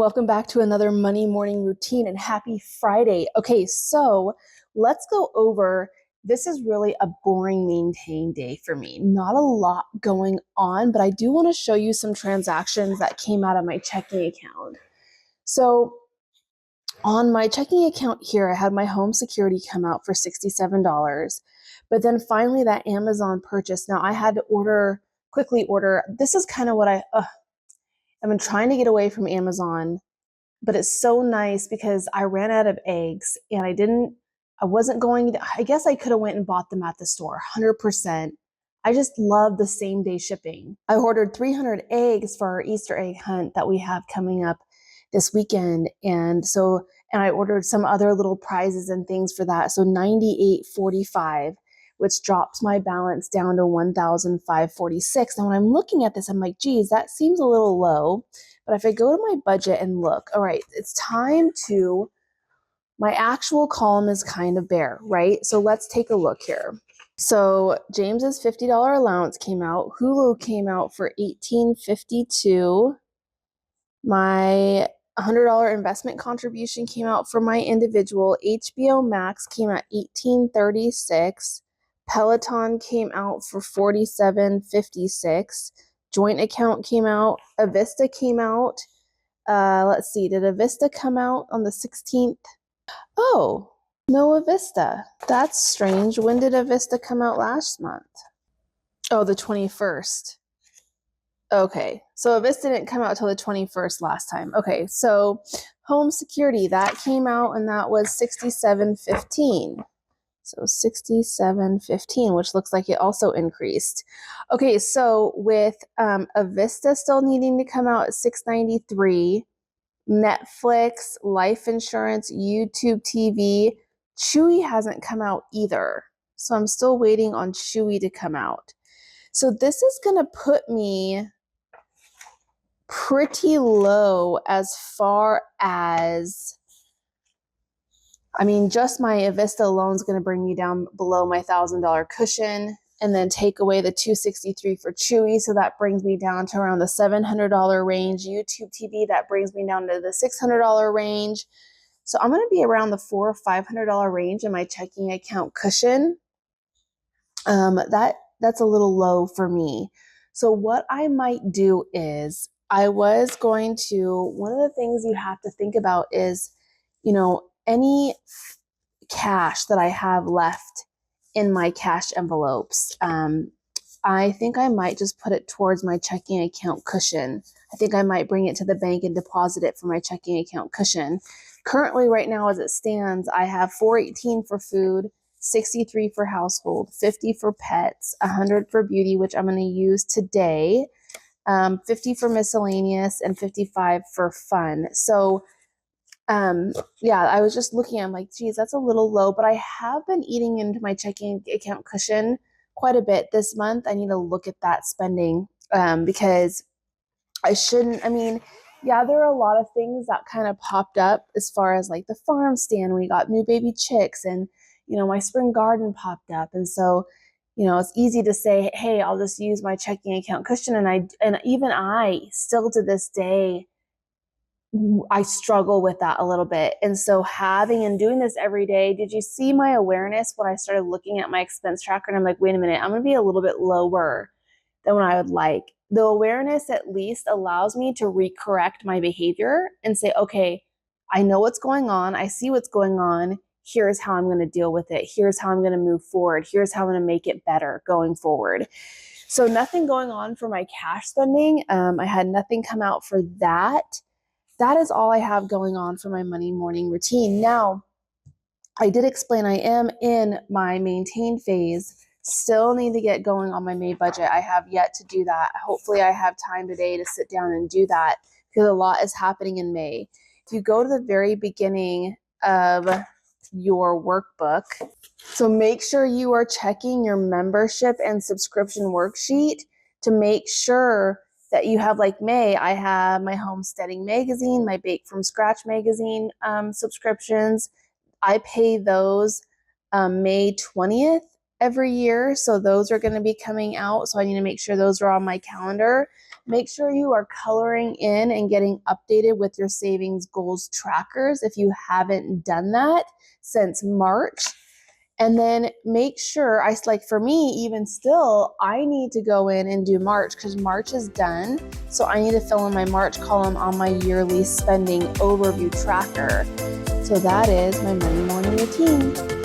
welcome back to another Money Morning Routine and happy Friday. Okay, so let's go over, this is really a boring maintain day for me. Not a lot going on, but I do want to show you some transactions that came out of my checking account. So on my checking account here, I had my home security come out for $67, but then finally that Amazon purchase, now I had to quickly order, this is kind of what I've been trying to get away from Amazon, but it's so nice because I ran out of eggs and I guess I could have went and bought them at the store, 100%. I just love the same day shipping. I ordered 300 eggs for our Easter egg hunt that we have coming up this weekend. And I ordered some other little prizes and things for that. So $98.45, which drops my balance down to $1,546. Now, when I'm looking at this, I'm like, geez, that seems a little low. But if I go to my budget and look, all right, my actual column is kind of bare, right? So let's take a look here. So James's $50 allowance came out. Hulu came out for $18.52. My $100 investment contribution came out for my individual. HBO Max came at $18.36. Peloton came out for $47.56. Joint account came out. Avista came out. Let's see, did Avista come out on the 16th? Oh, no Avista. That's strange. When did Avista come out last month? Oh, the 21st. Okay, so Avista didn't come out till the 21st last time. Okay, so home security, that came out and that was $67.15. So $67.15, which looks like it also increased. Okay, so with Avista still needing to come out at $693, Netflix, life insurance, YouTube TV, Chewy hasn't come out either. So I'm still waiting on Chewy to come out. So this is going to put me pretty low as far as, just my Avista alone is going to bring me down below my $1,000 cushion, and then take away the $263 for Chewy. So that brings me down to around the $700 range. YouTube TV, that brings me down to the $600 range. So I'm going to be around the $400 or $500 range in my checking account cushion. That's a little low for me. So what I might do is one of the things you have to think about is, any cash that I have left in my cash envelopes. I think I might just put it towards my checking account cushion. I think I might bring it to the bank and deposit it for my checking account cushion. Currently, right now, as it stands, I have $418 for food, $63 for household, $50 for pets, $100 for beauty, which I'm going to use today, $50 for miscellaneous, and $55 for fun. So I was just looking, I'm like, geez, that's a little low, but I have been eating into my checking account cushion quite a bit this month. I need to look at that spending, because I shouldn't, there are a lot of things that kind of popped up as far as like the farm stand. We got new baby chicks and, my spring garden popped up. And so, it's easy to say, hey, I'll just use my checking account cushion. And even I still to this day, I struggle with that a little bit. And so having and doing this every day, did you see my awareness when I started looking at my expense tracker? And I'm like, wait a minute, I'm going to be a little bit lower than what I would like. The awareness at least allows me to recorrect my behavior and say, okay, I know what's going on. I see what's going on. Here's how I'm going to deal with it. Here's how I'm going to move forward. Here's how I'm going to make it better going forward. So nothing going on for my cash spending. I had nothing come out for that. That is all I have going on for my money morning routine. Now, I did explain I am in my maintain phase. Still need to get going on my May budget. I have yet to do that. Hopefully I have time today to sit down and do that because a lot is happening in May. If you go to the very beginning of your workbook, so make sure you are checking your membership and subscription worksheet to make sure that you have, like May, I have my homesteading magazine, my Bake from Scratch magazine subscriptions. I pay those May 20th every year. So those are going to be coming out. So I need to make sure those are on my calendar Make sure you are coloring in and getting updated with your savings goals trackers if you haven't done that since March. And then make sure, for me, even still, I need to go in and do March because March is done. So I need to fill in my March column on my yearly spending overview tracker. So that is my Monday morning routine.